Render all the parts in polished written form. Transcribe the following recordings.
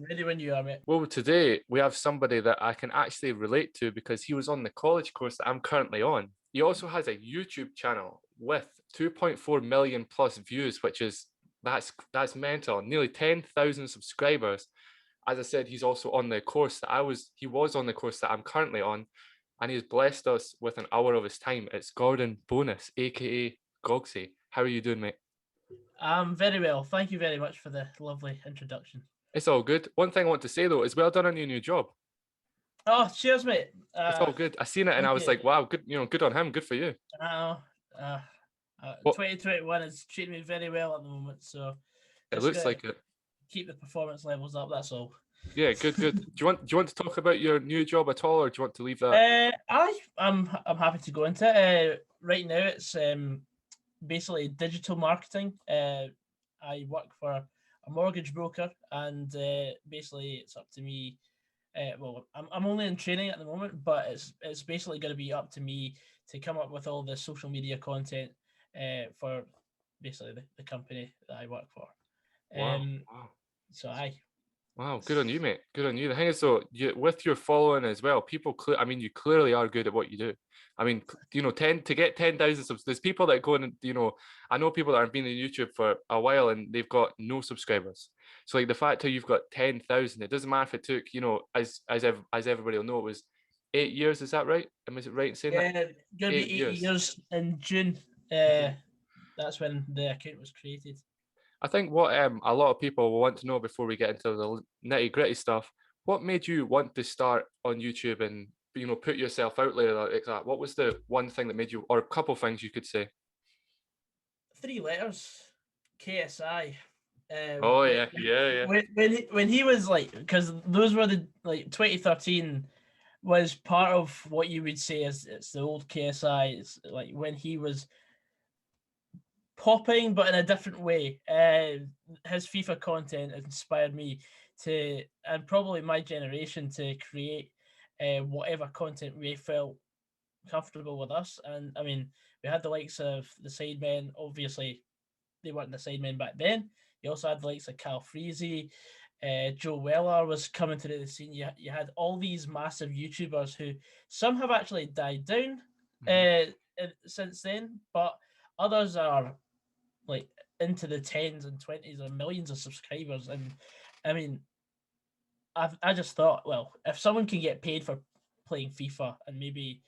ready when you are, mate. Well, today we have somebody that I can actually relate to because he was on the college course that I'm currently on. He also has a YouTube channel with 2.4 million plus views, which is that's mental. Nearly 10,000 subscribers. As I said, he's also on the course that he was on the course that I'm currently on, and he's blessed us with an hour of his time. It's Gordon Bonus, aka Gogsy. How are you doing, mate? I'm very well. Thank you very much for the lovely introduction. It's all good. One thing I want to say though is well done on your new job. Oh, cheers, mate. It's all good. I seen it and I was like, wow, good, good on him. Good for you. 2021 is treating me very well at the moment, so it looks like it. Keep the performance levels up. That's all. Yeah, good. Do you want to talk about your new job at all, or do you want to leave that? I'm happy to go into it. Right now, it's basically digital marketing. I work for a mortgage broker, and basically it's up to me. Well, I'm only in training at the moment, but it's basically going to be up to me to come up with all the social media content for basically the company that I work for. Wow. So Wow, good on you, mate. Good on you. The thing is, though, with your following as well, people, you clearly are good at what you do. I mean, to get 10,000 subs, there's people that go and, I know people that aren't been on YouTube for a while and they've got no subscribers. So like the fact that you've got 10,000, it doesn't matter if it took, as everybody will know, it was 8 years. Is that right? Am I right in saying that? Yeah, gonna be 8 years in June. That's when the account was created. I think what a lot of people will want to know before we get into the nitty gritty stuff, what made you want to start on YouTube and put yourself out there like that? What was the one thing that made you, or a couple things you could say? 3 letters, KSI. Oh yeah. When he was like, because those were the 2013 was part of what you would say is it's the old KSI. It's like when he was popping, but in a different way. His FIFA content inspired me to, and probably my generation, to create whatever content we felt comfortable with us. And I mean, we had the likes of the Sidemen. Obviously, they weren't the Sidemen back then. You also had the likes of Cal Freezy. Joe Weller was coming to the scene. You had all these massive YouTubers who some have actually died down since then, but others are like into the 10s and 20s or millions of subscribers. And I mean, I just thought, well, if someone can get paid for playing FIFA and maybe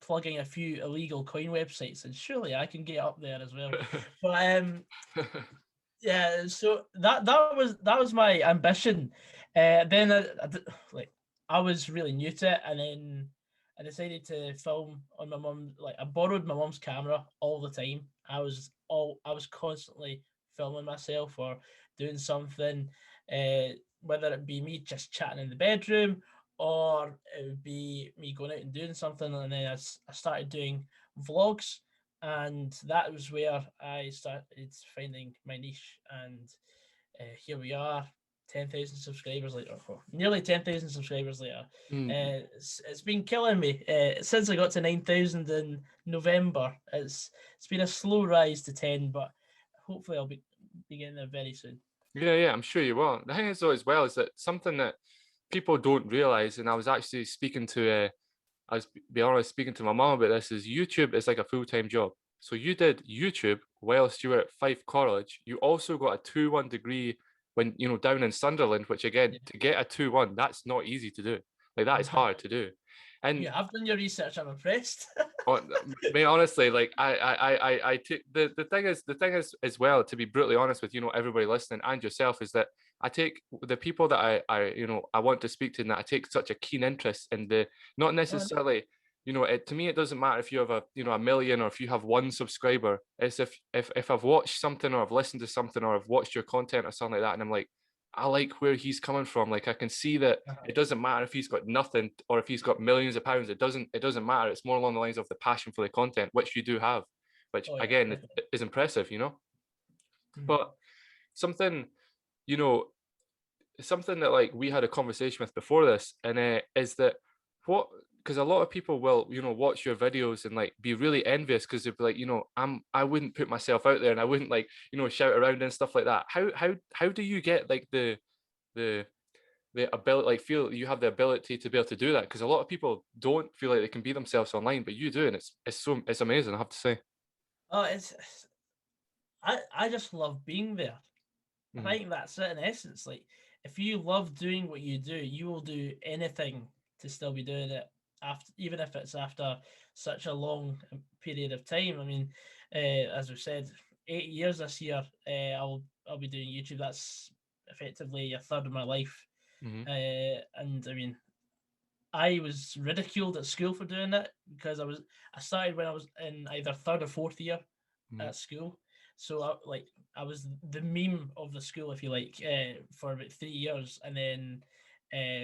plugging a few illegal coin websites, and surely I can get up there as well. But yeah, so that was my ambition. Then I was really new to it, and then I decided to film on my mum. Like I borrowed my mum's camera all the time. I was constantly filming myself or doing something, whether it be me just chatting in the bedroom or it would be me going out and doing something. And then I started doing vlogs, and that was where I started finding my niche. And here we are, 10,000 subscribers later, nearly 10,000 subscribers later. It's been killing me since I got to 9,000 in November. It's been a slow rise to 10, but hopefully I'll be getting there very soon. Yeah, I'm sure you will. The thing is, though, as well, is that something that people don't realize, and I was actually speaking to speaking to my mom about this, is YouTube is like a full-time job. So you did YouTube whilst you were at Fife College. You also got a 2-1 degree when down in Sunderland, which again, to get a 2-1, that's not easy to do. Like that is hard to do. And you have done your research. I'm impressed. I mean, honestly, like I take the thing is as well, to be brutally honest with everybody listening and yourself, is that I take the people that I want to speak to, and that I take such a keen interest in the, not necessarily, to me, it doesn't matter if you have a million or if you have 1 subscriber. It's if I've watched something or I've listened to something or I've watched your content or something like that, and I'm like, I like where he's coming from. Like I can see that it doesn't matter if he's got nothing or if he's got millions of pounds. It doesn't matter. It's more along the lines of the passion for the content, which you do have, which again is impressive, But something that like we had a conversation with before this, and is that what because a lot of people will, watch your videos and like be really envious because they'd be like, I wouldn't put myself out there and I wouldn't like, shout around and stuff like that. How do you get like the ability, like feel you have the ability to be able to do that? Because a lot of people don't feel like they can be themselves online, but you do, and it's amazing, I have to say. Oh, I just love being there. I Mhm. think that's it in essence. Like, if you love doing what you do, you will do anything to still be doing it after, even if it's after such a long period of time. I mean, as we said, 8 years this year. I'll be doing YouTube. That's effectively a third of my life. Mhm. And I mean, I was ridiculed at school for doing it because I started when I was in either third or fourth year Mhm. at school. So I was the meme of the school, if you like, for about 3 years, and then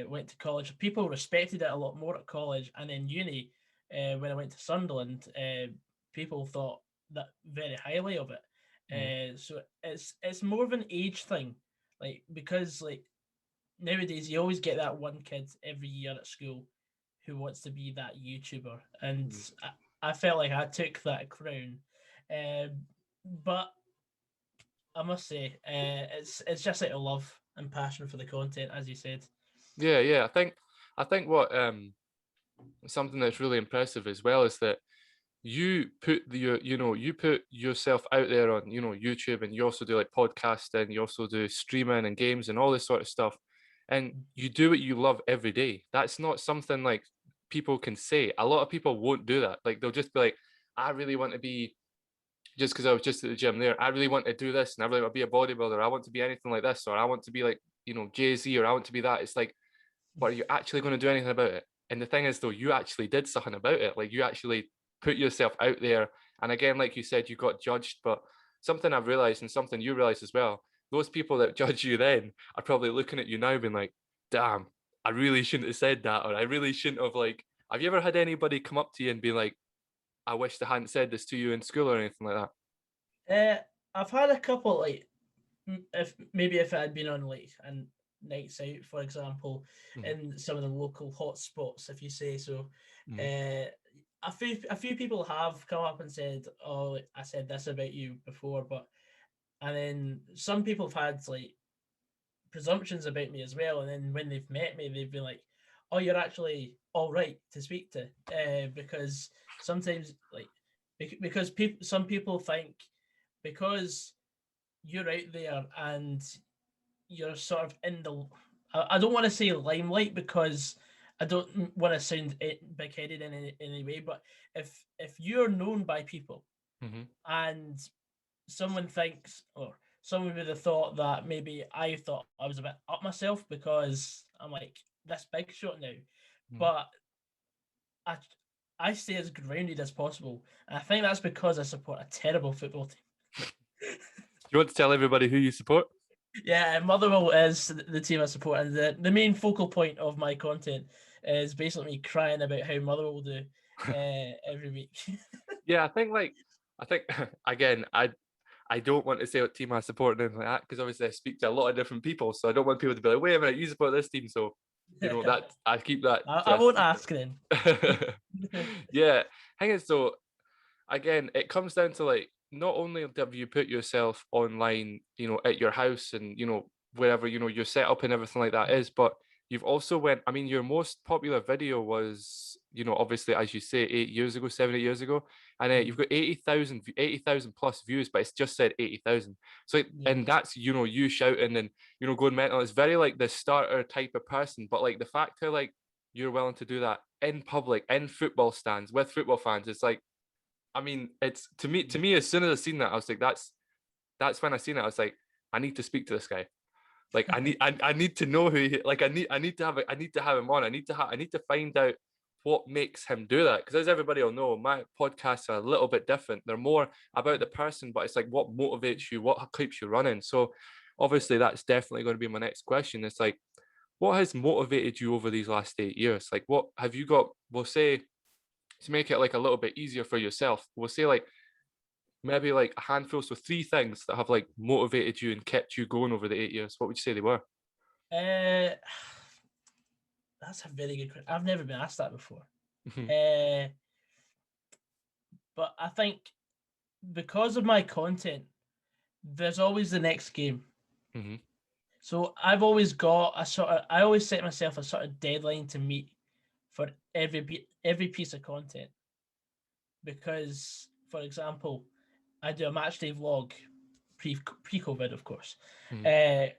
went to college. People respected it a lot more at college, and then uni. When I went to Sunderland, people thought that very highly of it. Mhm. So it's more of an age thing, like because like nowadays you always get that one kid every year at school who wants to be that YouTuber, and Mhm. I felt like I took that crown. Um, but I must say, it's just out of love and passion for the content, as you said. Yeah. I think what something that's really impressive as well is that you put you put yourself out there on YouTube, and you also do like podcasting, you also do streaming and games and all this sort of stuff, and you do what you love every day. That's not something like people can say. A lot of people won't do that. Like they'll just be like, I really want to be, just because I was just at the gym there, I really want to do this and I really want to be a bodybuilder, I want to be anything like this, or I want to be like Jay-Z, or I want to be that. It's like, but are you actually going to do anything about it? And the thing is, though, you actually did something about it. Like you actually put yourself out there. And again, like you said, you got judged. But something I've realized, and something you realize as well, those people that judge you then are probably looking at you now being like, damn, I really shouldn't have said that. Or I really shouldn't have, like, have you ever had anybody come up to you and be like, I wish they hadn't said this to you in school or anything like that? Uh, I've had a couple like if it had been on like and nights out, for example, Mm-hmm. in some of the local hot spots, if you say so. Mm-hmm. A few people have come up and said, "Oh, I said this about you before," but and then some people have had like presumptions about me as well, and then when they've met me, they've been like, "Oh, you're actually all right to speak to," because sometimes like because some people think because you're out there and you're sort of in the I don't want to say limelight because I don't want to sound big-headed in any way, but if you're known by people Mm-hmm. and someone thinks or someone would have thought that maybe I thought I was a bit up myself because I'm like this big shot now, Mm-hmm. but I I stay as grounded as possible, and I think that's because I support a terrible football team. Do you want to tell everybody who you support? Yeah, Motherwell is the team I support, and the main focal point of my content is basically me crying about how Motherwell do every week. Yeah, I think again, I don't want to say what team I support or anything like that, because obviously I speak to a lot of different people, so I don't want people to be like, wait a minute, you support this team, so that I keep that I to a won't ask then. secret. Yeah, hang on. So again, it comes down to like, not only have you put yourself online, at your house and wherever your setup and everything like that is, but you've also went. I mean, your most popular video was, obviously, as you say, 8 years ago, 7 8 years ago, and you've got 80,000 plus views, but it's just said 80,000. So, Yeah, and that's you shouting and going mental. It's very like the starter type of person, but like the fact how like you're willing to do that in public, in football stands with football fans, it's like, I mean, it's to me, as soon as I seen that, I was like, that's when I seen it. I was like, I need to speak to this guy. Like, I need to know who he, like, I need to have him on. I need to find out what makes him do that. Because as everybody will know, my podcasts are a little bit different. They're more about the person, but it's like what motivates you, what keeps you running. So obviously that's definitely going to be my next question. It's like, what has motivated you over these last 8 years? Like, what have you got? We'll say, to make it like a little bit easier for yourself, we'll say like maybe like a handful, so three things that have like motivated you and kept you going over the 8 years. What would you say they were? uh, that's a very good question. I've never been asked that before. But I think because of my content, there's always the next game. So I've always got I always set myself a sort of deadline to meet for every piece of content. Because, for example, I do a match day vlog pre-COVID, of course. I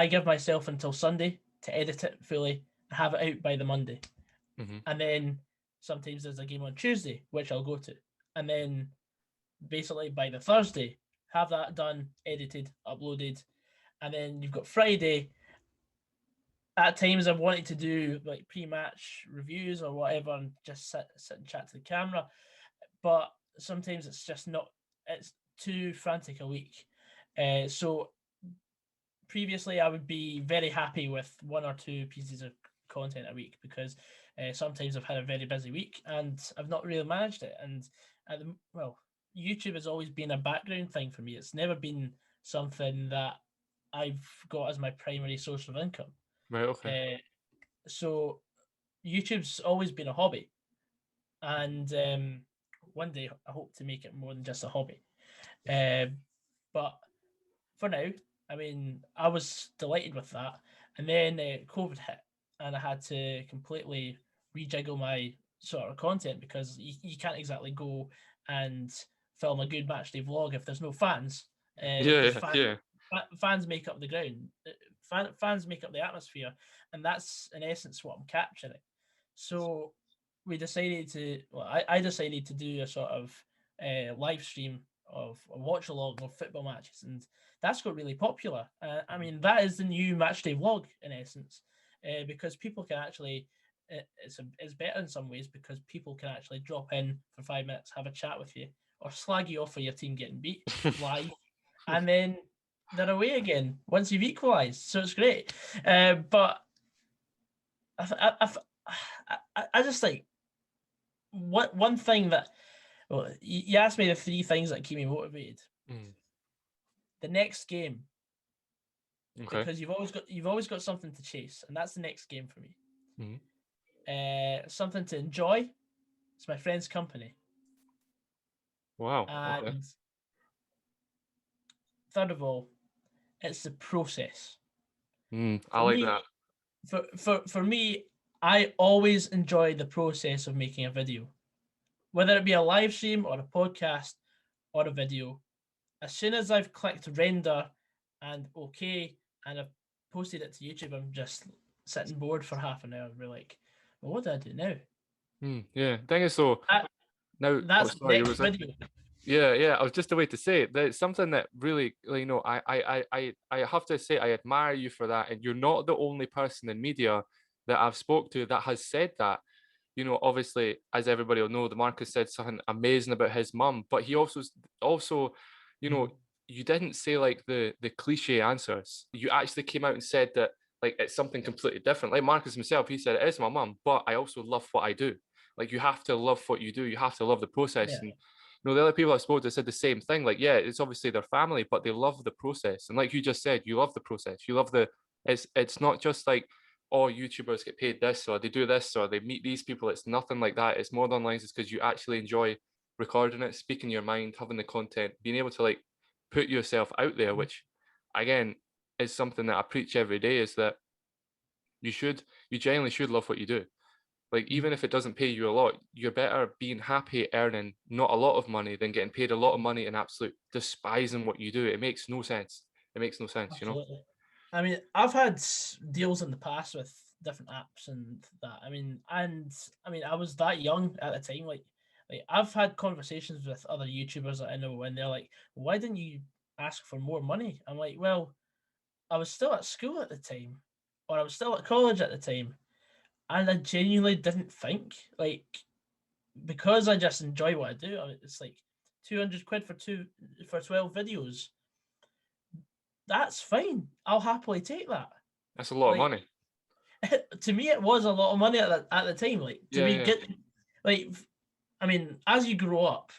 give myself until Sunday to edit it fully and have it out by the Monday. And then sometimes there's a game on Tuesday, which I'll go to. And then basically by the Thursday, have that done, edited, uploaded. And then you've got Friday. At times I've wanted to do like pre-match reviews or whatever and just sit and chat to the camera. But sometimes it's just not, it's too frantic a week. So previously I would be very happy with 1 or 2 pieces of content a week because sometimes I've had a very busy week and I've not really managed it. And YouTube has always been a background thing for me. It's never been something that I've got as my primary source of income. Right, okay. So YouTube's always been a hobby. And one day I hope to make it more than just a hobby. But for now, I mean, I was delighted with that. And then COVID hit and I had to completely rejiggle my sort of content because you can't exactly go and film a good match day vlog if there's no fans. Fans make up the ground. Fans make up the atmosphere. And that's, in essence, what I'm capturing. So we decided to, I decided to do a sort of live stream of a watch along of football matches, and that's got really popular. I mean, that is the new match day vlog in essence, because people can actually, it's better in some ways because people can actually drop in for 5 minutes, have a chat with you, or slag you off for your team getting beat live, and then they're away again once you've equalised. So it's great, but I just think one thing that, well, you asked me the 3 things that keep me motivated. The next game, because you've always got something to chase, and that's the next game for me. Something to enjoy. It's my friend's company. Wow. And third of all, it's the process. I like that. For me, I always enjoy the process of making a video, whether it be a live stream or a podcast or a video. As soon as I've clicked render and okay, and I've posted it to YouTube, I'm just sitting bored for half an hour. We're like, well, what do I do now? Yeah, thing is, so now that's the next video. Yeah. I was just a way to say it. That's something that really, I have to say I admire you for that, and you're not the only person in media that I've spoke to that has said that. Obviously, as everybody will know, the Marcus said something amazing about his mum, but he also, you didn't say like the cliche answers. You actually came out and said that like it's something completely different. Like Marcus himself, he said it is my mum, but I also love what I do. Like you have to love what you do. You have to love the process. Yeah. And the other people I spoke to said the same thing. Like, yeah, it's obviously their family, but they love the process. And like you just said, you love the process. You love it's not just like, oh, YouTubers get paid this or they do this or they meet these people. It's nothing like that. It's more than lines. It's because you actually enjoy recording it, speaking your mind, having the content, being able to like put yourself out there, which again is something that I preach every day, is that you genuinely should love what you do. Like, even if it doesn't pay you a lot, you're better being happy earning not a lot of money than getting paid a lot of money and absolute despising what you do. It makes no sense. Absolutely. I mean, I've had deals in the past with different apps and that. I mean, I was that young at the time. Like I've had conversations with other YouTubers that I know, and they're like, "Why didn't you ask for more money?" I'm like, "Well, I was still at school at the time, or I was still at college at the time, and I genuinely didn't think like because I just enjoy what I do. It's like 200 quid for 12 videos." That's fine. I'll happily take that. That's a lot of money. To me, it was a lot of money at the time. Like I mean, as you grow up,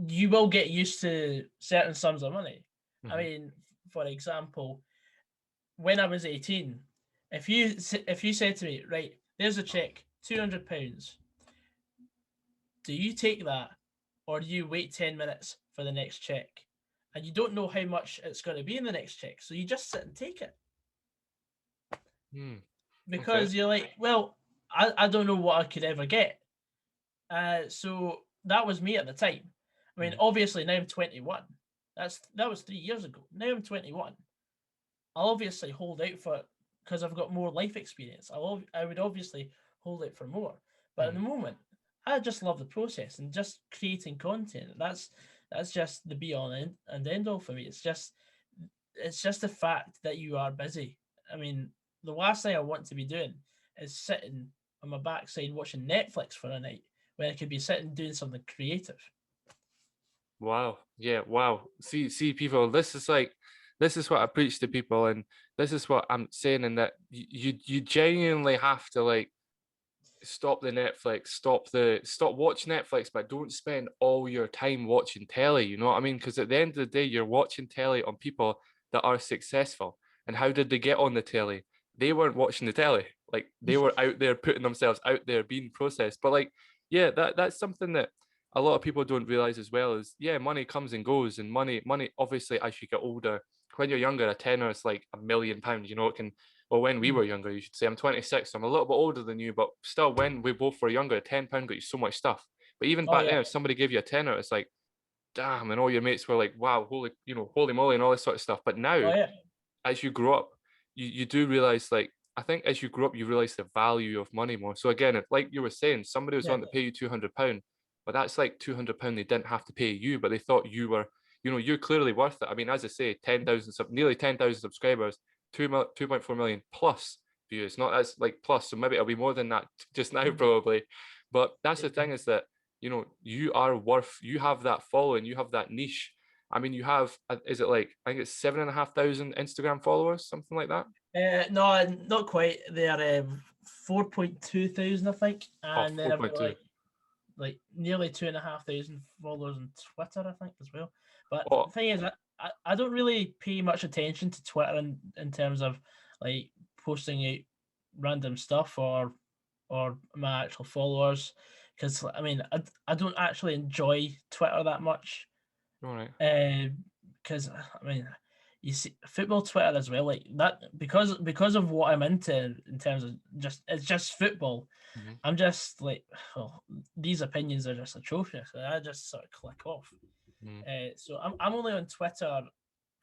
you will get used to certain sums of money. I mean, for example, when I was 18, if you said to me, right, there's a check £200. Do you take that, or do you wait 10 minutes for the next check? And you don't know how much it's going to be in the next check, so you just sit and take it. Because Okay. you're like, well, I don't know what I could ever get. So that was me at the time. I mean, obviously now I'm 21. That was 3 years ago. Now I'm 21. I'll obviously hold out for it because I've got more life experience. I would obviously hold out for more. But at the moment, I just love the process and just creating content. That's just the be all and end all for me. It's just the fact that you are busy. I mean, the last thing I want to be doing is sitting on my backside watching Netflix for a night when I could be sitting doing something creative. Wow. Yeah. Wow. See, people. This is what I preach to people, and this is what I'm saying. And that you genuinely have to like stop the Netflix, stop watch Netflix, but don't spend all your time watching telly. You know what I mean? Because at the end of the day, you're watching telly on people that are successful. And how did they get on the telly? They weren't watching the telly. Like they were out there putting themselves out there being processed. But like, yeah, that's something that a lot of people don't realize as well is, yeah, money comes and goes, and money obviously as you get older. When you're younger, a tenner is like £1,000,000. You know, it can. Well, when we were younger, you should say. I'm 26, so I'm a little bit older than you, but still, when we both were younger, £10 got you so much stuff. But even back then, if somebody gave you a tenner, it's like, damn, and all your mates were like, wow, holy moly, and all this sort of stuff. But now, as you grow up, you do realize, like, I think as you grow up, you realize the value of money more. So again, if, like you were saying, somebody was wanting to pay you £200, but that's like £200 they didn't have to pay you, but they thought you were, you're clearly worth it. I mean, as I say, nearly 10,000 subscribers, 2.4 million plus views. Not as like plus, so maybe it'll be more than that just now probably. But that's the thing, is that you have that following, you have that niche. I mean, you have, is it like, I think it's 7,500 Instagram followers, something like that? No, not quite. They're 4.2 thousand, I think, and then I've got 4.2. like nearly 2,500 followers on Twitter, I think, as well. But Oh, the thing is, I don't really pay much attention to Twitter in terms of like posting out random stuff or my actual followers, because I mean I don't actually enjoy Twitter that much. all right. Because I mean, you see football Twitter as well, like that, because of what I'm into in terms of it's just football. I'm just like, oh, these opinions are just atrocious. I just sort of click off. So I'm only on Twitter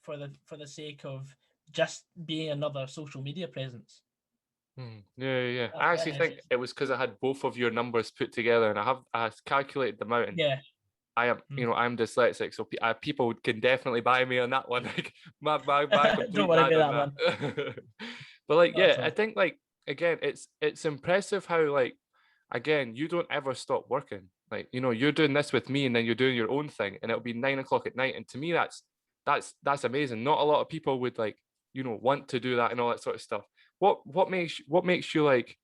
for the sake of just being another social media presence. Yeah. That's I it. actually think it was because I had both of your numbers put together, and I calculated them out, and Yeah. I am, I'm dyslexic, so people can definitely buy me on that one. Like my Don't complete worry bad about on that, man. that. But like, Not yeah, at I all. think like again, it's impressive how like again you don't ever stop working. Like you're doing this with me, and then you're doing your own thing, and it'll be 9 o'clock at night. And to me, that's amazing. Not a lot of people would like want to do that and all that sort of stuff. What makes you like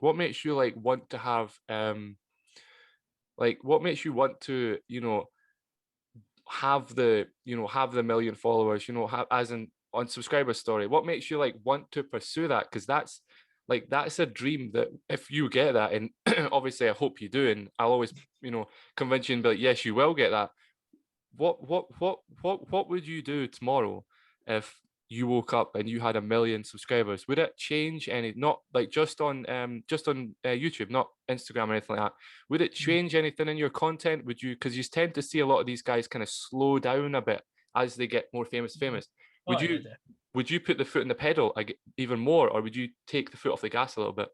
want to have like what makes you want to have the have the million followers, have, as in on subscriber story, what makes you like want to pursue that? Because that's a dream that if you get that, and obviously I hope you do, and I'll always convince you and be like, yes, you will get that. What would you do tomorrow if you woke up and you had 1 million subscribers? Would it change any, not like just on YouTube, not Instagram or anything like that? Would it change anything in your content? Would you, because you tend to see a lot of these guys kind of slow down a bit as they get more famous? Oh Would yeah, you put the foot in the pedal even more, or would you take the foot off the gas a little bit?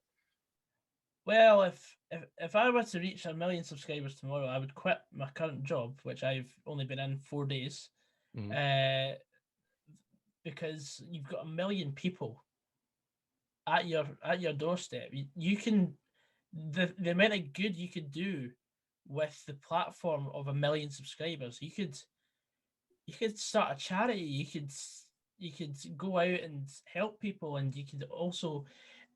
well, if I were to reach 1 million subscribers tomorrow, I would quit my current job, which I've only been in 4 days, because you've got 1 million people at your doorstep. You can the amount of good you could do with the platform of 1 million subscribers. You could start a charity. You could go out and help people, and you could also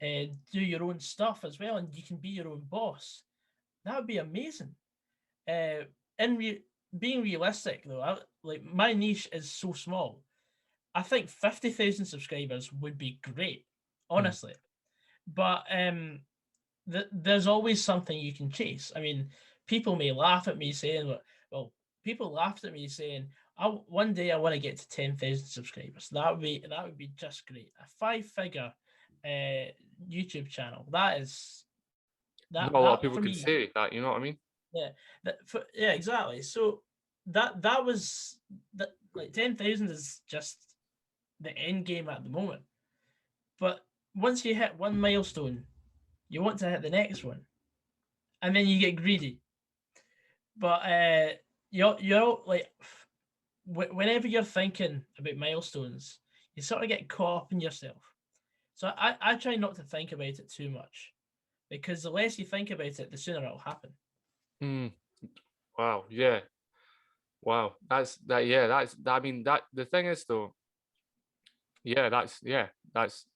do your own stuff as well, and you can be your own boss. That would be amazing. Being realistic though, like my niche is so small. I think 50,000 subscribers would be great, honestly. But there's always something you can chase. I mean, people may laugh at me saying, well, people laughed at me saying, one day I want to get to 10,000 subscribers. That would be just great. A 5-figure YouTube channel. Not a lot of That people for can me. say that. You know what I mean? Yeah, yeah, exactly. So that was that, like 10,000 is just the end game at the moment. But once you hit one milestone, you want to hit the next one, and then you get greedy. But you're like, whenever you're thinking about milestones, you sort of get caught up in yourself. So I try not to think about it too much, because the less you think about it, the sooner it'll happen. Mm. Wow. Yeah. Wow. That's that. Yeah. That's. I mean, that the thing is though. Yeah. That's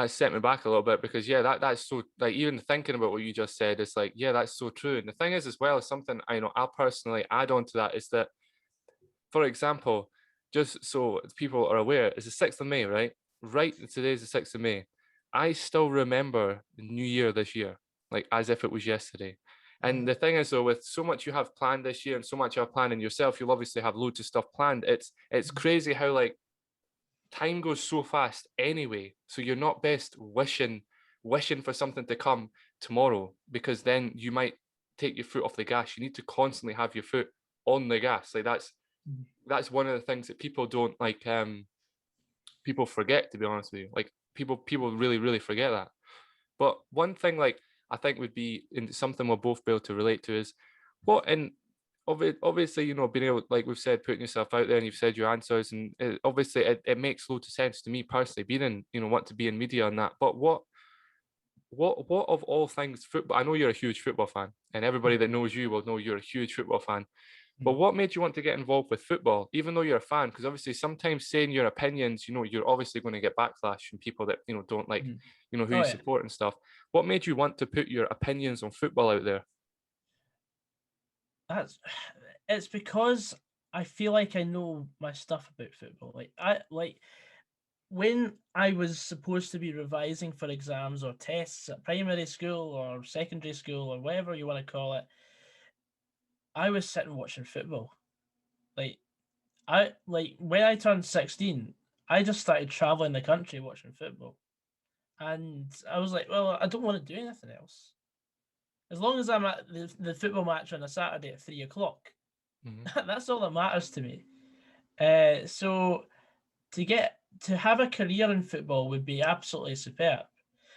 set me back a little bit because yeah, that's so like even thinking about what you just said, it's like yeah, that's so true. And the thing is as well, something I know I'll personally add on to that is that, for example, just so people are aware, it's the 6th of May, right? Right, today's the 6th of May. I still remember the New Year this year, like as if it was yesterday. And the thing is, though, with so much you have planned this year and so much you have planned in yourself, you'll obviously have loads of stuff planned. It's crazy how like time goes so fast anyway. So you're not best wishing for something to come tomorrow because then you might take your foot off the gas. You need to constantly have your foot on the gas. Like that's one of the things that people don't like people forget, to be honest with you. Like people really really forget that. But one thing like I think would be in something we'll both be able to relate to is what in obviously you know being able, like we've said, putting yourself out there and you've said your answers, and obviously it makes loads of sense to me personally being in, you know, want to be in media and that. But what of all things football, I know you're a huge football fan and everybody that knows you will know you're a huge football fan, but what made you want to get involved with football, even though you're a fan? Because obviously sometimes saying your opinions, you know, you're obviously going to get backlash from people that, you know, don't like, you know, who Oh you yeah, support and stuff. What made you want to put your opinions on football out there? that's it's because I feel like I know my stuff about football. Like when I was supposed to be revising for exams or tests at primary school or secondary school or whatever you want to call it, I was sitting watching football. Like like when I turned 16, I just started traveling the country watching football. And I was like, well, I don't want to do anything else. As long as I'm at the football match on a Saturday at 3 o'clock, Mhm. that's all that matters to me. So to have a career in football would be absolutely superb.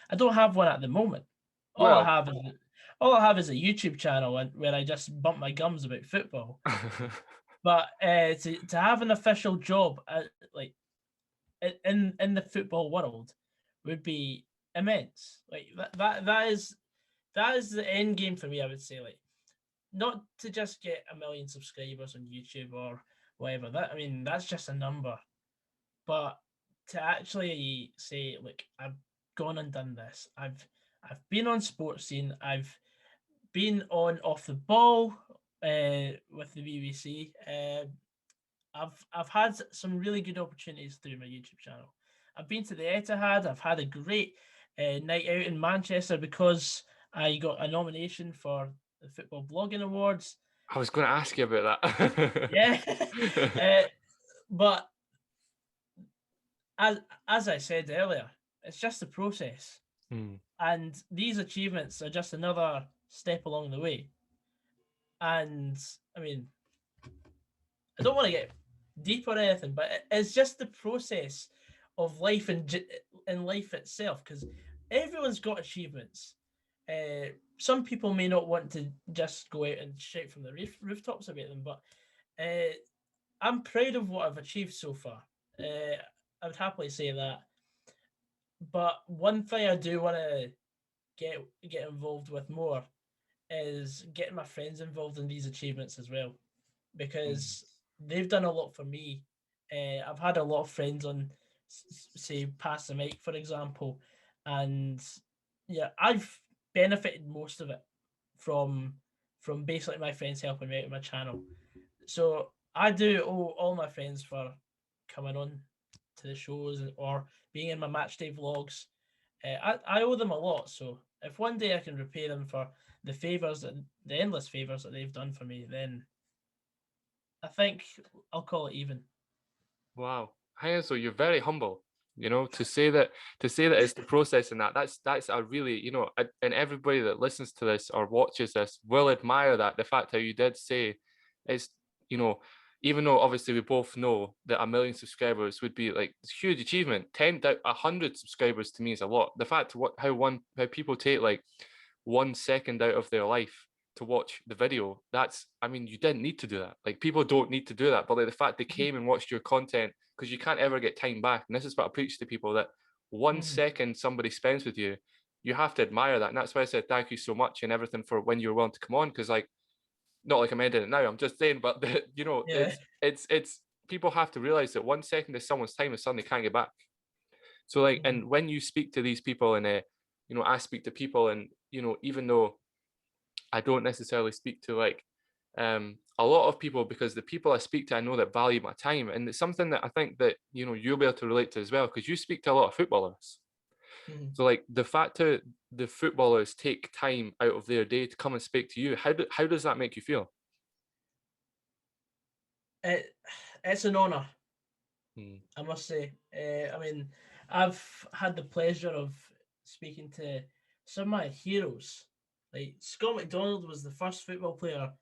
I don't have one at the moment. All I Well, have is all I have is a YouTube channel where I just bump my gums about football. But to have an official job like in the football world would be immense. Like that is the end game for me. I would say, like, not to just get a million subscribers on YouTube or whatever. That, I mean, that's just a number. But to actually say, look, I've gone and done this. I've been on sports scene. I've been on off the ball with the BBC. I've had some really good opportunities through my YouTube channel. I've been to the Etihad. I've had a great night out in Manchester because I got a nomination for the Football Blogging Awards. I was going to ask you about that. Yeah, uh, but as I said earlier, it's just the process, Hmm. and these achievements are just another step along the way. And I mean, I don't want to get deep or anything, but it's just the process of life in life itself, because everyone's got achievements. Some people may not want to just go out and shout from the rooftops about them, but I'm proud of what I've achieved so far. I would happily say that. But one thing I do want to get involved with more is getting my friends involved in these achievements as well, because they've done a lot for me. I've had a lot of friends on, say, Pass the Mic, for example, and yeah, I've benefited most of it from basically my friends helping me out with my channel. So I do owe all my friends for coming on to the shows or being in my match day vlogs. I owe them a lot, so if one day I can repay them for the endless favors that they've done for me, then I think I'll call it even. Wow. So you're very humble, to say that it's the process, and that's a really, and everybody that listens to this or watches this will admire that, the fact how you did say it's, even though obviously we both know that 1 million subscribers would be like a huge achievement, 100 subscribers to me is a lot. The fact how people take like 1 second out of their life to watch the video, you didn't need to do that. Like, people don't need to do that, but like the fact they came and watched your content, because you can't ever get time back. And this is what I preach to people, that 1 second somebody spends with you, you have to admire that. And that's why I said thank you so much and everything for when you were willing to come on, because like, not like I'm ending it now, I'm just saying, but it's people have to realize that 1 second of someone's time is something they can't get back. So like, and when you speak to these people, and I speak to people, and even though I don't necessarily speak to like a lot of people, because the people I speak to, I know that value my time, and it's something that I think that you'll be able to relate to as well, because you speak to a lot of footballers. So like, the fact that the footballers take time out of their day to come and speak to you, how does that make you feel? It's an honor, I must say. I've had the pleasure of speaking to some of my heroes. Like, Scott McDonald was the first football player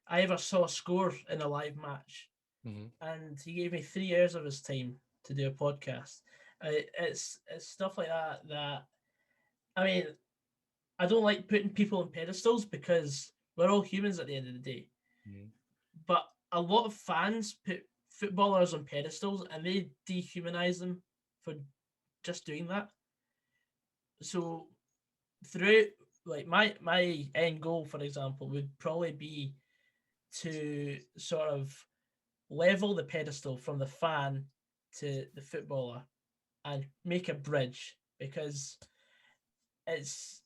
I ever saw score in a live match, and he gave me 3 years of his time to do a podcast. It's stuff like that. I don't like putting people on pedestals, because we're all humans at the end of the day. But a lot of fans put footballers on pedestals, and they dehumanize them for just doing that. So throughout, like, my end goal, for example, would probably be to sort of level the pedestal from the fan to the footballer and make a bridge, because it's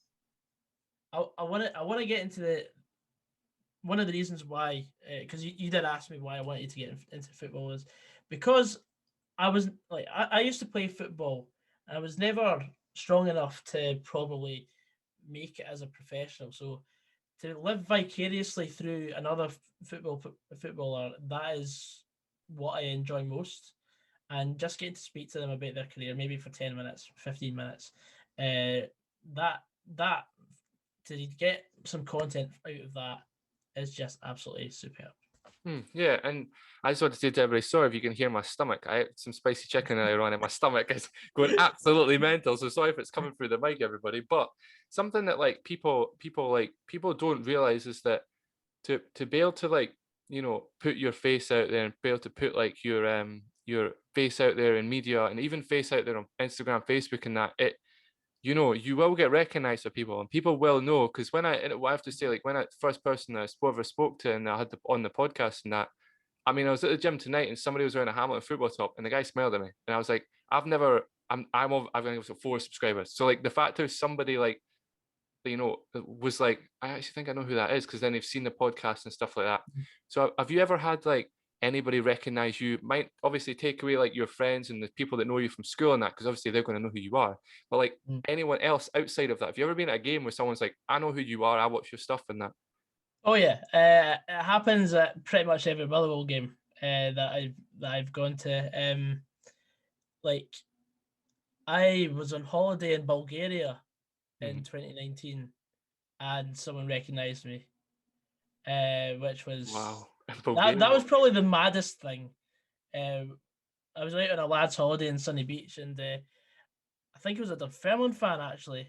I want to get into the one of the reasons why, because you did ask me why I wanted to get into football, is because I was like, I used to play football, and I was never strong enough to probably make it as a professional. So to live vicariously through another footballer, that is what I enjoy most. And just getting to speak to them about their career, maybe for 10 minutes, 15 minutes, that to get some content out of that is just absolutely superb. Yeah, and I just want to say to everybody, sorry if you can hear my stomach. I had some spicy chicken earlier on, and my stomach is going absolutely mental. So sorry if it's coming through the mic, everybody. But something that like people don't realize is that to be able to like put your face out there, and be able to put like your face out there in media, and even face out there on Instagram, Facebook, and that you will get recognized by people, and people will know. Because I have to say, like, when I first person I ever spoke to, and I had on the podcast, and that, I was at the gym tonight, and somebody was wearing a Hamilton football top, and the guy smiled at me, and I was like, I've only got 4 subscribers. So like, the fact that somebody like, was like, I actually think I know who that is, because then they've seen the podcast and stuff like that. So have you ever had like anybody recognize you? Might obviously take away like your friends and the people that know you from school and that, because obviously they're going to know who you are, but like anyone else outside of that, have you ever been at a game where someone's like, I know who you are, I watch your stuff and that? Oh yeah, it happens at pretty much every Motherwell game that I've gone to. Like, I was on holiday in Bulgaria in 2019, and someone recognized me, which was Wow. that was probably the maddest thing. I was out on a lad's holiday in Sunny Beach, and I think it was a Dunfermline fan actually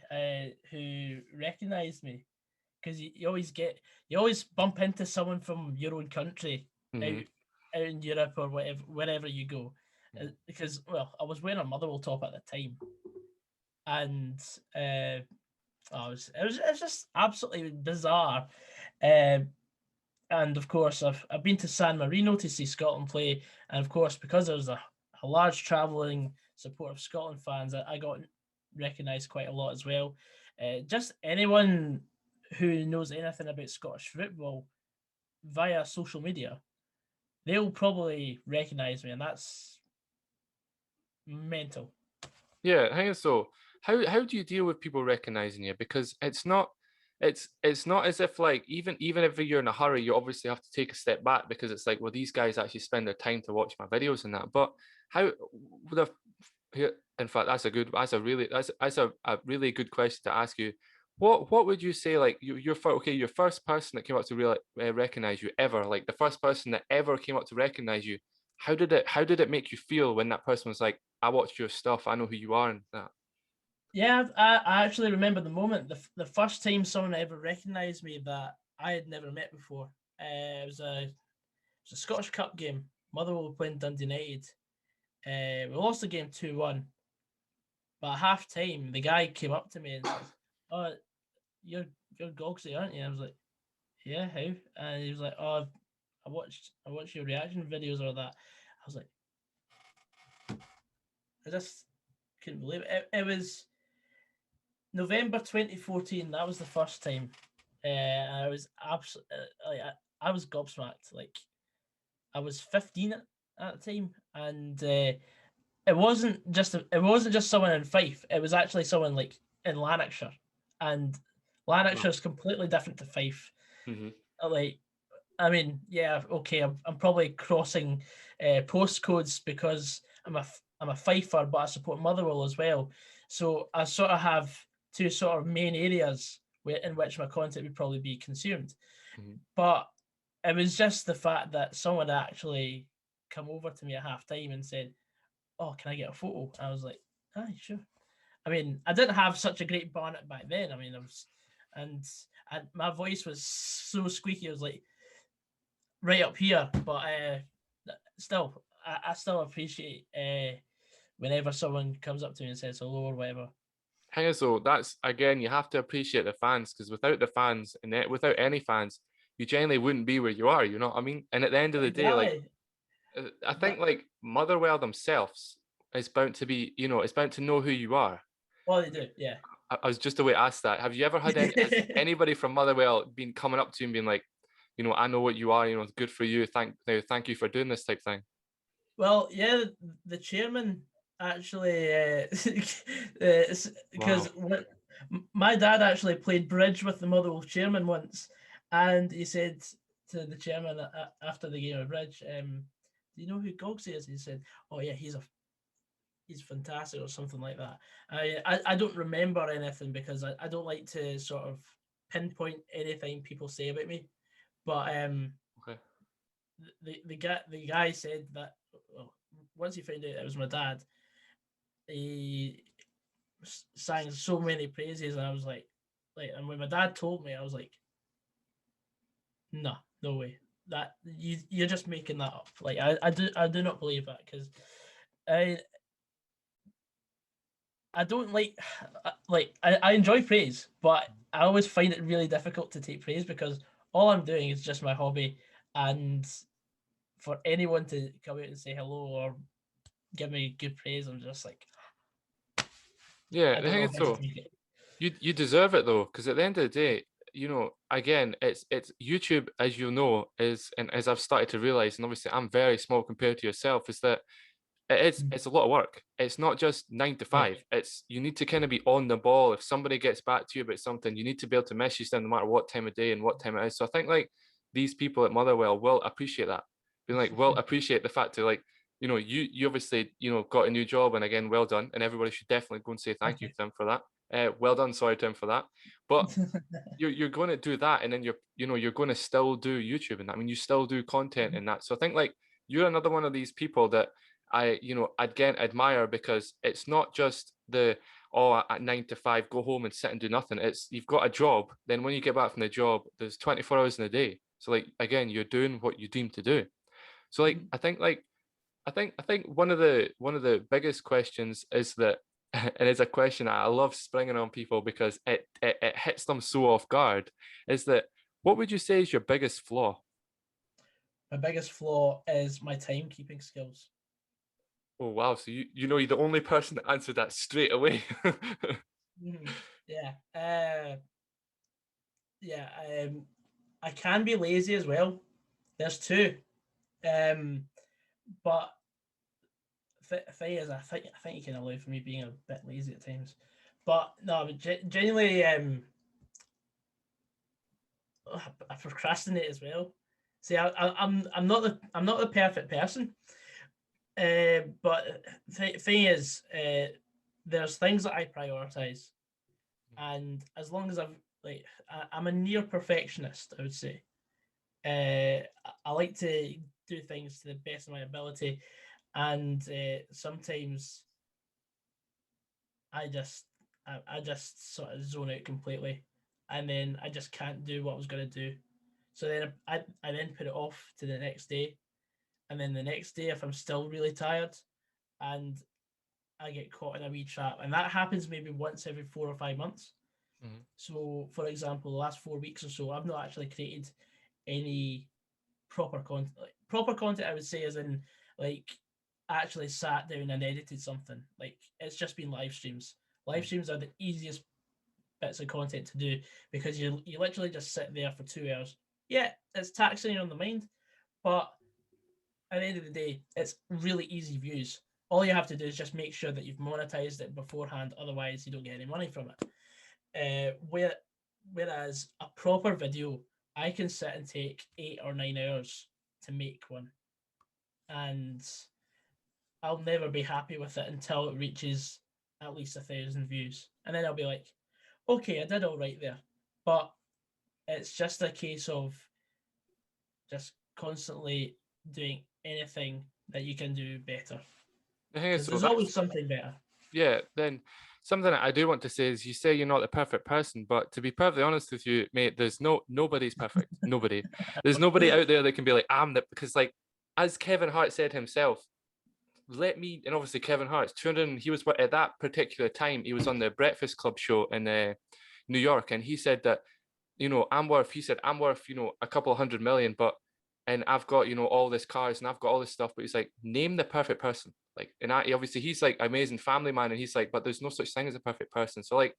who recognized me, because you always bump into someone from your own country out in Europe or wherever you go, because I was wearing a Motherwell top at the time, and it was just absolutely bizarre. And of course, I've been to San Marino to see Scotland play, and of course, because there's a large travelling support of Scotland fans, I got recognised quite a lot as well. Just anyone who knows anything about Scottish football via social media, they'll probably recognise me, and that's mental. Yeah, I think so. how do you deal with people recognizing you? Because it's not as if like even if you're in a hurry, you obviously have to take a step back because it's like, well, these guys actually spend their time to watch my videos and that. But how the here, in fact, that's a really good question to ask you. What would you say, like your first person that came up to really recognize you ever, like the first person that ever came up to recognize you, how did it make you feel when that person was like, I watched your stuff, I know who you are and that? Yeah, I actually remember the moment, the first time someone ever recognised me that I had never met before. It was a Scottish Cup game. Motherwell were playing Dundee United. We lost the game 2-1. But at half time, the guy came up to me and says, "Oh, you're Gogsy, aren't you?" I was like, "Yeah, how?" And he was like, "Oh, I watched your reaction videos or that." I was like, I just couldn't believe it. It was November 2014. That was the first time. I was absolutely I was gobsmacked. Like I was 15 at the time, and it wasn't just someone in Fife. It was actually someone like in Lanarkshire, and Lanarkshire Wow. is completely different to Fife. Hmm. Like, I mean, yeah, okay, I'm probably crossing postcodes because I'm a Fifer, but I support Motherwell as well. So I sort of have two sort of main areas in which my content would probably be consumed. Hmm. But it was just the fact that someone actually come over to me at half time and said, "Oh, can I get a photo?" I was like, "Aye, sure." I mean, I didn't have such a great bonnet back then. I mean, and my voice was so squeaky. I was like right up here, but still, I still appreciate whenever someone comes up to me and says hello or whatever. Hang on, so that's again, you have to appreciate the fans because without the fans and without any fans, you generally wouldn't be where you are. You know what I mean? And at the end of the day, like Exactly. I think That, like Motherwell themselves is bound to be, it's bound to know who you are. well, they do, yeah. I was just the way to ask that. Have you ever had has anybody from Motherwell been coming up to you and being like, I know what you are, it's good for you. Thank you for doing this type thing. Well, yeah, the chairman actually, because Wow. my dad actually played bridge with the Motherwell chairman once, and he said to the chairman after the game of bridge, "Do you know who Gogsy is?" He said, "Oh yeah, he's fantastic," or something like that. I don't remember anything because I don't like to sort of pinpoint anything people say about me, but Okay. the guy said that, well, once he found out it was my dad, he sang so many praises, and I was and when my dad told me, I was like, no, no way, that you're just making that up. Like I do not believe that because I I don't I enjoy praise, but I always find it really difficult to take praise because all I'm doing is just my hobby, and for anyone to come out and say hello or give me good praise, I'm just like, Yeah, I the don't thing know is how to though, take it. you deserve it though, because at the end of the day, again, it's YouTube, as you know, is and as I've started to realize, and obviously I'm very small compared to yourself, is that it's a lot of work. It's not just nine to Yeah. five. It's you need to kind of be on the ball. If somebody gets back to you about something, you need to be able to message them no matter what time of day and what time it is. So I think like these people at Motherwell will appreciate that. Being like, will appreciate the fact that like, you obviously, got a new job and again, well done. And everybody should definitely go and say thank you to them for that. Well done, sorry to him for that. But you're going to do that and then you're going to still do YouTube and that. I mean, you still do content in that. So I think like you're another one of these people that again admire because it's not just at 9 to 5 go home and sit and do nothing. It's you've got a job. Then when you get back from the job, there's 24 hours in a day. So like again, you're doing what you deem to do. So like I think one of the biggest questions is that, and it's a question I love springing on people because it hits them so off guard. Is that what would you say is your biggest flaw? My biggest flaw is my timekeeping skills. Oh wow! So you're the only person that answered that straight away. Mhm. Yeah. Yeah. I can be lazy as well. There's two. Um, but thing is, I think you can allow for me being a bit lazy at times. But no, genuinely, I procrastinate as well. See, I'm not the perfect person, but thing is, there's things that I prioritize, and as long as I'm a near perfectionist, I would say. I like to do things to the best of my ability, and sometimes I just sort of zone out completely, and then I just can't do what I was going to do. So then I then put it off to the next day, and then the next day if I'm still really tired, and I get caught in a wee trap, and that happens maybe once every 4 or 5 months. Mhm. So, for example, the last 4 weeks or so, I've not actually created any proper content. Like, proper content, I would say, is in like actually sat down and edited something. Like it's just been live streams. Live streams are the easiest bits of content to do because you literally just sit there for 2 hours. Yeah, it's taxing on the mind, but at the end of the day, it's really easy views. All you have to do is just make sure that you've monetized it beforehand. Otherwise, you don't get any money from it. Whereas a proper video, I can sit and take 8 or 9 hours to make one, and I'll never be happy with it until it reaches at least 1,000 views, and then I'll be like, okay, I did all right there. But it's just a case of just constantly doing anything that you can do better, The thing is, because so there's that's always something better. yeah. Then something that I do want to say is, you say you're not the perfect person, but to be perfectly honest with you, mate, there's nobody's perfect. Nobody. There's nobody out there that can be like, I'm the, because like, as Kevin Hart said himself, let me, and obviously Kevin Hart's 200, he was at that particular time, he was on the Breakfast Club show in New York, and he said that, he said, I'm worth, a couple of 100 million, but, and I've got, all this cars and I've got all this stuff, but he's like, name the perfect person. Like, and obviously he's like amazing family man, and he's like, but there's no such thing as a perfect person. So like,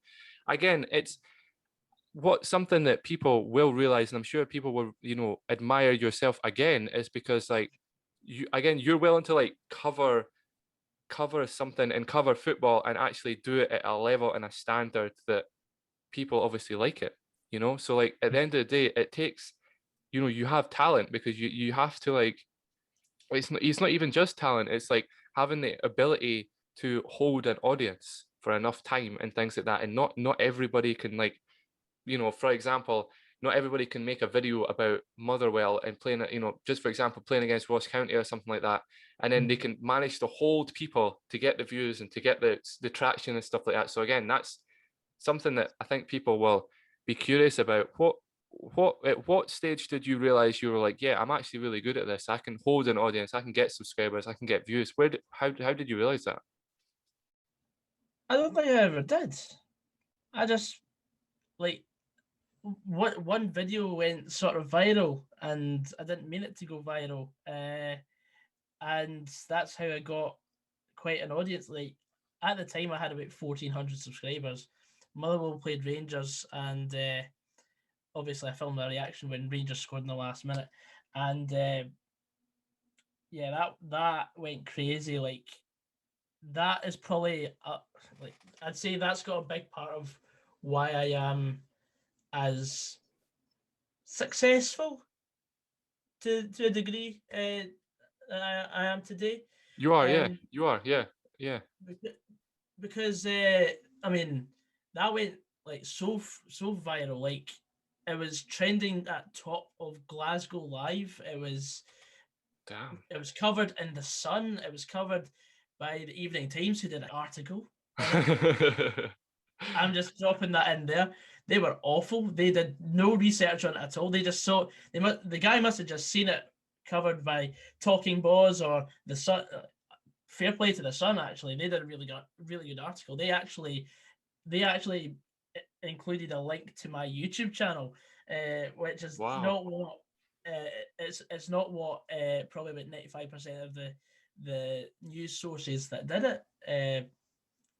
again, it's something that people will realize, and I'm sure people will, admire yourself again, is because like, you're willing to like cover something and cover football and actually do it at a level and a standard that people obviously like it, so like at the end of the day, it takes, you have talent, because you have to like, it's not even just talent, it's like having the ability to hold an audience for enough time and things like that, and not everybody can, like, for example, not everybody can make a video about Motherwell and playing it, just for example, playing against Ross County or something like that. And then they can manage to hold people to get the views and to get the traction and stuff like that. So again, that's something that I think people will be curious about. At what stage did you realize you were like, yeah, I'm actually really good at this. I can hold an audience, I can get subscribers, I can get views. How did you realize that? I don't think I ever did. I just like what one video went sort of viral, and I didn't mean it to go viral. And that's how I got quite an audience. Like at the time, I had about 1,400 subscribers. Motherwell played Rangers, and obviously I filmed a reaction when Rangers scored in the last minute, and yeah, that went crazy. Like that is probably like I'd say that's got a big part of why I am as successful to a degree I am today. You are, yeah, Um, you are, yeah, yeah. because I mean that went like so viral. Like it was trending at top of Glasgow Live. Damn. It was covered in the Sun. It was covered by the Evening Times, who did an article on it. I'm just dropping that in there. They were awful. They did no research on it at all. They just saw the guy must have just seen it covered by Talking Boys or the Sun. Fair play to the Sun. Actually, they did a really good article. They actually included a link to my YouTube channel, which is Wow. not what it's not what probably about 95% of the news sources that did it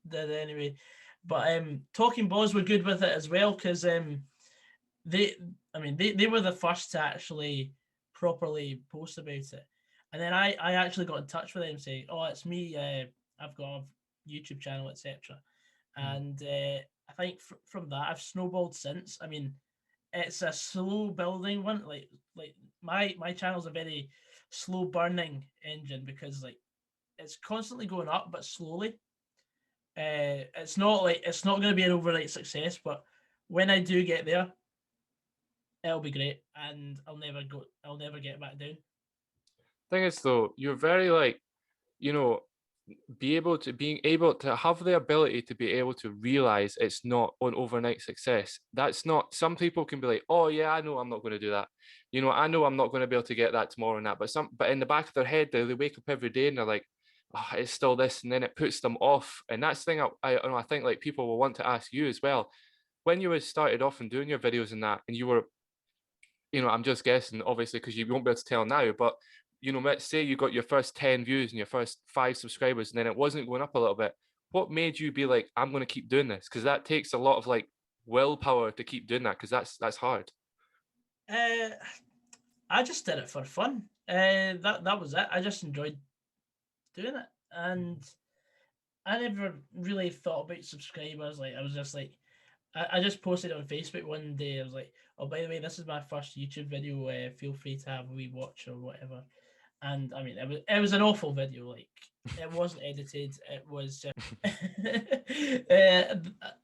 did anyway. But Talking Boys were good with it as well, because they they were the first to actually properly post about it. And then I actually got in touch with them saying, oh, it's me, I've got a YouTube channel, etc. and I think from that I've snowballed since. I mean, it's a slow building one. Like my channel's a very slow burning engine because like it's constantly going up but slowly. It's not going to be an overnight success, but when I do get there, it'll be great, and I'll never get back down. Thing is, though, you're very like, you know, being able to have the ability to be able to realize it's not an overnight success. That's not, some people can be like, oh yeah, I know I'm not going to do that. You know, I know I'm not going to be able to get that tomorrow and that, but in the back of their head, they wake up every day and they're like, oh, it's still this, and then it puts them off. And that's the thing I think like people will want to ask you as well. When you had started off and doing your videos and that, and you were, you know, I'm just guessing, obviously, because you won't be able to tell now, but you know, let's say you got your first 10 views and your first 5 subscribers, and then it wasn't going up a little bit. What made you be like, I'm going to keep doing this? Because that takes a lot of like willpower to keep doing that, because that's hard. I just did it for fun. That was it. I just enjoyed doing it, and I never really thought about subscribers. Like I was just like, I just posted it on Facebook one day. I was like, oh, by the way, this is my first YouTube video. Feel free to have a wee watch or whatever. And I mean, it was an awful video. Like it wasn't edited. It was just.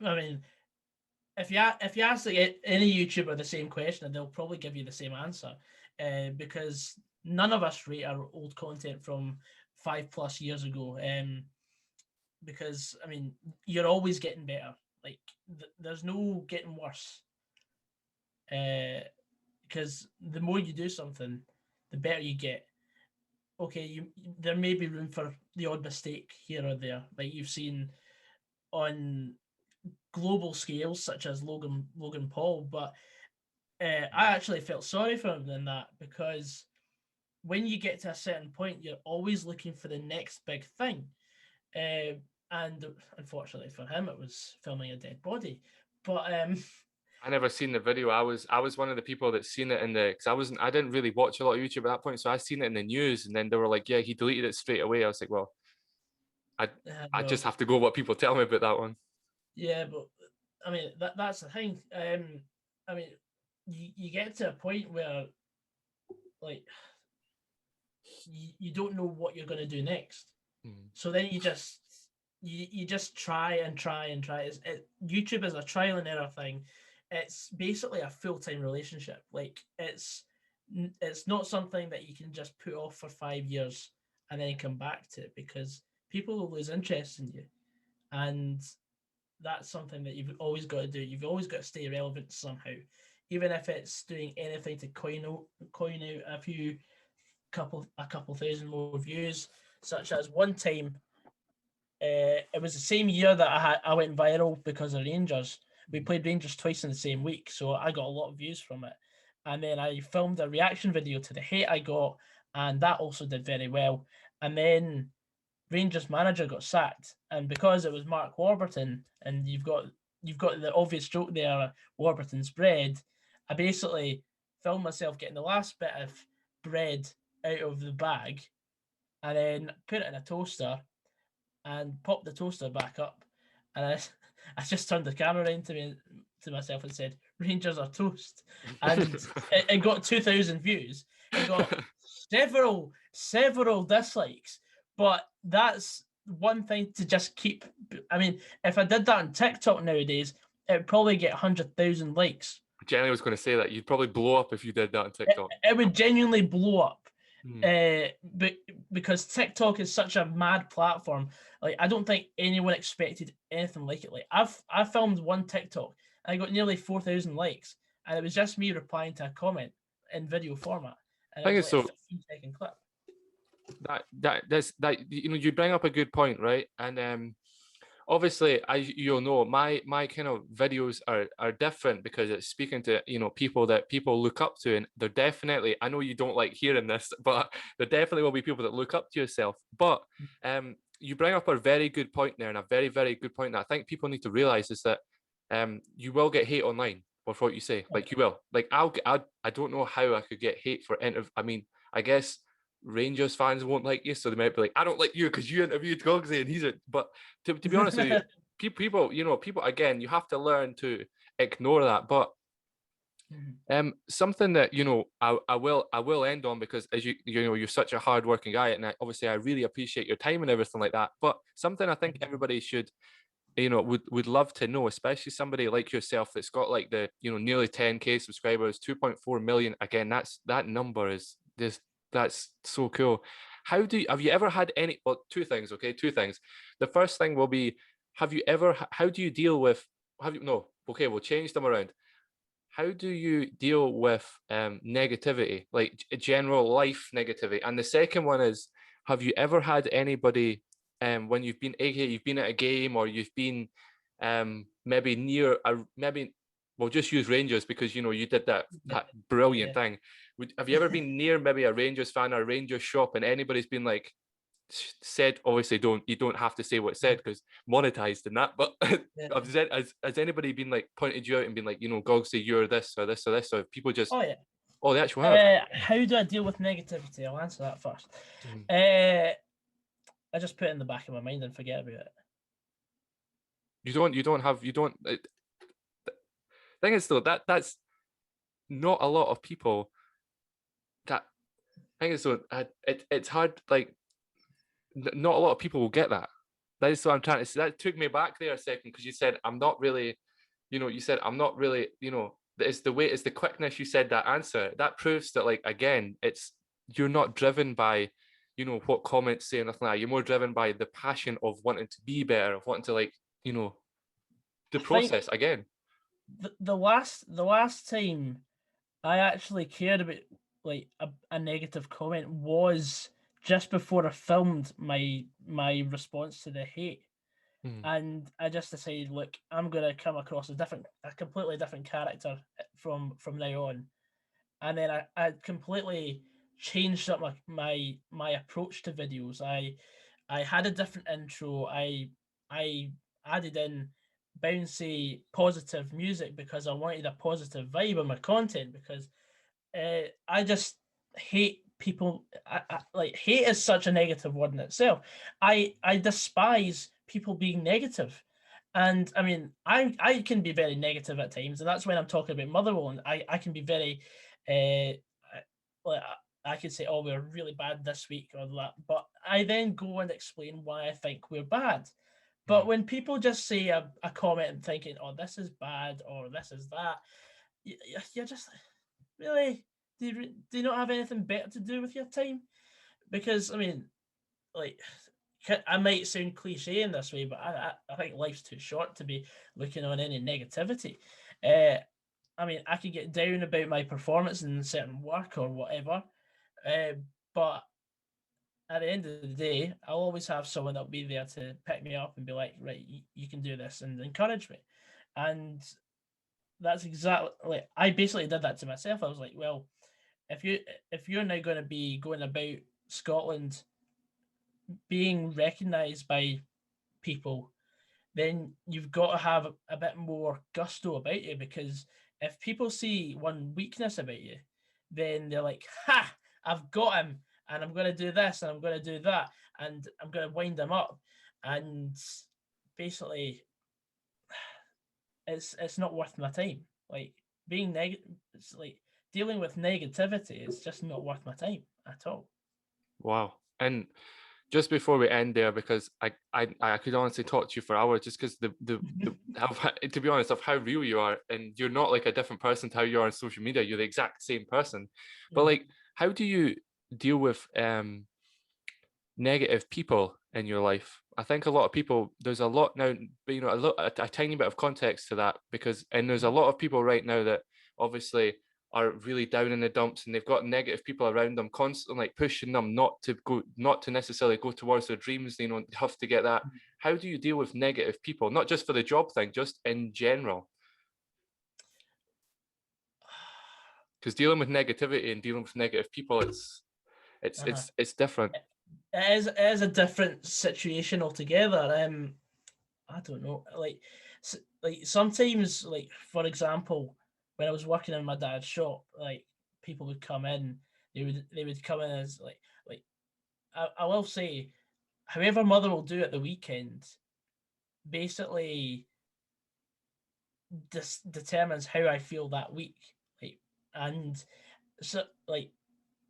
I mean, if you ask like any YouTuber the same question, they'll probably give you the same answer, because none of us rate our old content from 5+ years ago. Because I mean, you're always getting better. Like there's no getting worse. Because the more you do something, the better you get. Okay, there may be room for the odd mistake here or there, like you've seen on global scales, such as Logan Paul. But I actually felt sorry for him in that, because when you get to a certain point, you're always looking for the next big thing. And unfortunately for him, it was filming a dead body. But I never seen the video. I was one of the people that seen it in the, because I didn't really watch a lot of YouTube at that point, so I seen it in the news, and then they were like, yeah, he deleted it straight away. I was like, well, I just have to go what people tell me about that one. Yeah, but I mean that's the thing. I mean, you get to a point where like you don't know what you're going to do next. So then you just try and try and try. YouTube is a trial and error thing. It's basically a full-time relationship. Like it's not something that you can just put off for 5 years and then come back to, because people will lose interest in you, and that's something that you've always got to do. You've always got to stay relevant somehow, even if it's doing anything to coin out a couple thousand more views. Such as one time, it was the same year that I went viral because of Rangers. We played Rangers twice in the same week, so I got a lot of views from it. And then I filmed a reaction video to the hate I got, and that also did very well. And then Rangers manager got sacked, and because it was Mark Warburton, and you've got the obvious joke there, Warburton's bread. I basically filmed myself getting the last bit of bread out of the bag, and then put it in a toaster, and popped the toaster back up, and I just turned the camera around to myself and said, "Rangers are toast," and it got 2,000 views. It got several dislikes. But that's one thing to just keep. I mean, if I did that on TikTok nowadays, it'd probably get 100,000 likes. Jenny was going to say that you'd probably blow up if you did that on TikTok. It would genuinely blow up. But because TikTok is such a mad platform, like I don't think anyone expected anything like it. Like I filmed one TikTok and I got nearly 4,000 likes, and it was just me replying to a comment in video format. And it was like a 15-second clip. That you know, you bring up a good point, right? And obviously, you'll know, my kind of videos are different because it's speaking to, you know, people that people look up to, and they're definitely, I know you don't like hearing this, but there definitely will be people that look up to yourself. But you bring up a very good point there, and a very, very good point that I think people need to realize is that you will get hate online for what you say. Like you will. Like I don't know how I could get hate for I mean, I guess Rangers fans won't like you, so they might be like, I don't like you because you interviewed Gogsy and he's a, but to be honest with you, people, people, again, you have to learn to ignore that. But something that I will end on, because as you're such a hardworking guy, and obviously I really appreciate your time and everything like that. But something I think everybody should, would love to know, especially somebody like yourself that's got like the nearly 10K subscribers, 2.4 million. Again, that number is this. That's so cool. Have you ever had any? Well, two things. Okay, two things. The first thing will be, how do you deal with? No? Okay, we'll change them around. How do you deal with negativity, like general life negativity? And the second one is, have you ever had anybody when you've been at a game, or you've been maybe near maybe we'll just use Rangers, because you did that brilliant thing. Have you ever been near maybe a Rangers fan or a Rangers shop, and anybody's been like, said, obviously you don't have to say what said because monetized in that, but has anybody been like pointed you out and been like, Gogsy, you're this or this or this, or people just they actually have? How do I deal with negativity? I'll answer that first. I just put it in the back of my mind and forget about it. Thing is though, that's not a lot of people. That thing is though, it's hard, like not a lot of people will get that. That is what I'm trying to say. That took me back there a second, because you said I'm not really, it's the quickness you said that answer. That proves that, like, again, you're not driven by, what comments say or nothing like that. You're more driven by the passion of wanting to be better, of wanting to, like, the process again. The last time I actually cared about like a negative comment was just before I filmed my response to the hate. And I just decided, look, I'm gonna come across a completely different character from now on. And then I completely changed up my approach to videos. I had a different intro. I added in bouncy positive music because I wanted a positive vibe on my content, because I just hate people. Like, hate is such a negative word in itself. I despise people being negative. And I mean, I can be very negative at times, and that's when I'm talking about Motherwell. And I can be very, like, I could say, oh, we're really bad this week or that, but I then go and explain why I think we're bad. But when people just say a comment and thinking, oh, this is bad or this is that, you're just really, do you not have anything better to do with your time? Because, I mean, like, I might sound cliche in this way, but I think life's too short to be looking on any negativity. I mean, I could get down about my performance in certain work or whatever, but at the end of the day, I'll always have someone that'll be there to pick me up and be like, right, you can do this, and encourage me. And that's exactly, like, I basically did that to myself. I was like, well, if you're now going to be going about Scotland being recognised by people, then you've got to have a bit more gusto about you, because if people see one weakness about you, then they're like, ha, I've got him, and I'm going to do this, and I'm going to do that, and I'm going to wind him up. And basically, it's not worth my time. Like, being negative, it's like dealing with negativity is just not worth my time at all. Wow. And just before we end there, because I could honestly talk to you for hours, just because to be honest, of how real you are, and you're not like a different person to how you are on social media. You're the exact same person. But like, how do you deal with negative people in your life? I think a lot of people, there's a lot now, a tiny bit of context to that, because there's a lot of people right now that obviously are really down in the dumps, and they've got negative people around them constantly, like, pushing them not to necessarily go towards their dreams. Have to get that. How do you deal with negative people, not just for the job thing, just in general? Because dealing with negativity and dealing with negative people, it's different. It is a different situation altogether. I don't know, like sometimes, like, for example, when I was working in my dad's shop, like, people would come in, they would come in as like I will say, however Mother will do at the weekend, basically determines how I feel that week. Like, and so like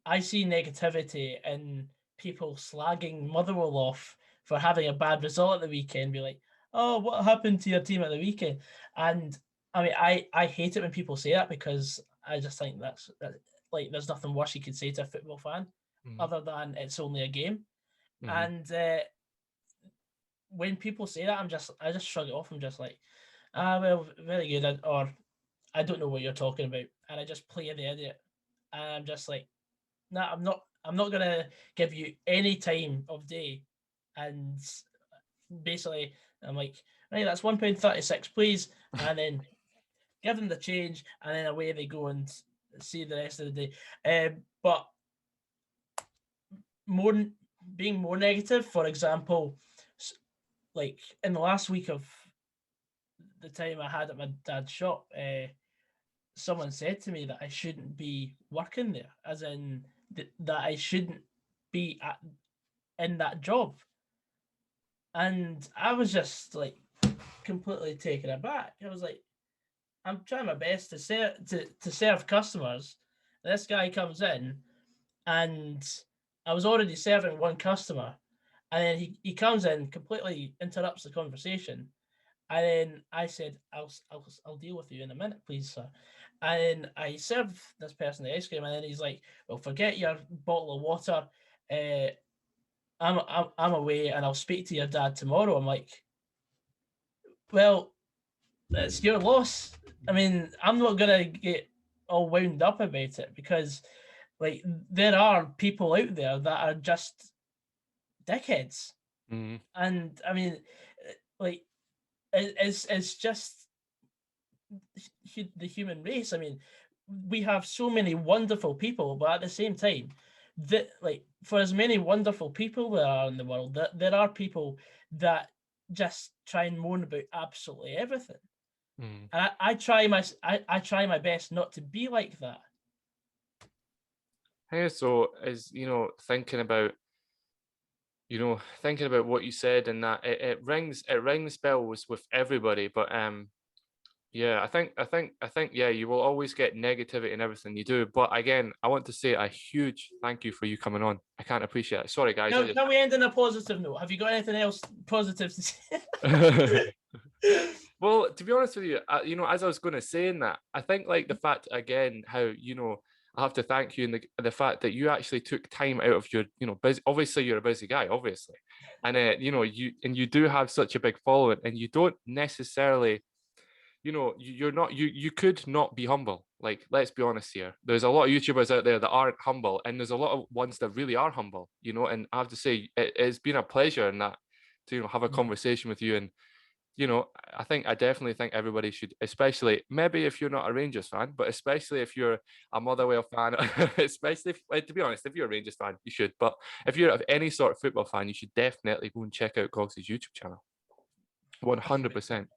I see negativity in people slagging Motherwell off for having a bad result at the weekend. Be like, oh, what happened to your team at the weekend? And I mean, I hate it when people say that, because I just think that's like there's nothing worse you could say to a football fan other than it's only a game. And when people say that, I just shrug it off. I'm just like, well, very good, or I don't know what you're talking about, and I just play the idiot. And I'm just like, nah, I'm not gonna give you any time of day. And basically, I'm like, right, that's £1.36, please, and then give them the change, and then away they go and see the rest of the day. But being more negative, for example, like in the last week of the time I had at my dad's shop, someone said to me that I shouldn't be working there, as in that I shouldn't be in that job. And I was just like completely taken aback. I was like, I'm trying my best to serve customers. This guy comes in, and I was already serving one customer, and then he comes in, completely interrupts the conversation, and then I said, I'll deal with you in a minute, please, sir. And then I serve this person the ice cream, and then he's like, well, forget your bottle of water. I'm away, and I'll speak to your dad tomorrow. I'm like, well, it's your loss. I mean, I'm not gonna get all wound up about it, because like there are people out there that are just dickheads. And I mean, like it's just the human race. I mean, we have so many wonderful people, but at the same time, that like for as many wonderful people there are in the world, there are people that just try and moan about absolutely everything. And I try my best not to be like that. Hey, so as thinking about what you said, and that it rings bells with everybody. But yeah, I think yeah, you will always get negativity in everything you do. But again, I want to say a huge thank you for you coming on. I can't appreciate it. Sorry, guys. Can we end on a positive note? Have you got anything else positive to say? Well, to be honest with you, as I was going to say in that, I think like the fact again how I have to thank you, and the fact that you actually took time out of your busy. Obviously, you're a busy guy, obviously, and you do have such a big following, and you don't necessarily, you could not be humble. Like, let's be honest here. There's a lot of YouTubers out there that aren't humble, and there's a lot of ones that really are humble. And I have to say it's been a pleasure in that to have a conversation with you. And I definitely think everybody should, especially maybe if you're not a Rangers fan, but especially if you're a Motherwell fan, especially to be honest, if you're a Rangers fan, you should. But if you're of any sort of football fan, you should definitely go and check out Gogsy's YouTube channel. 100%.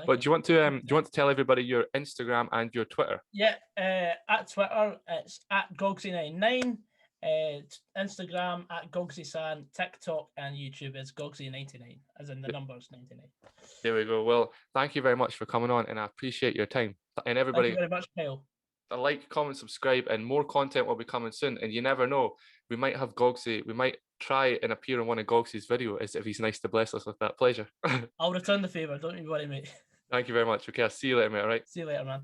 But do you want to tell everybody your Instagram and your Twitter? Yeah, at Twitter it's at Gogsy99. Instagram at GogsySan, TikTok and YouTube is Gogsy99, as in the numbers 99. There we go. Well, thank you very much for coming on, and I appreciate your time. And everybody, thank you very much, Kyle. Like, comment, subscribe, and more content will be coming soon. And you never know, we might have Gogsy. We might try and appear in one of Gogsy's videos, as if he's nice to bless us with that pleasure. I'll return the favor. Don't you worry, mate. Thank you very much. Okay, I'll see you later, mate. All right. See you later, man.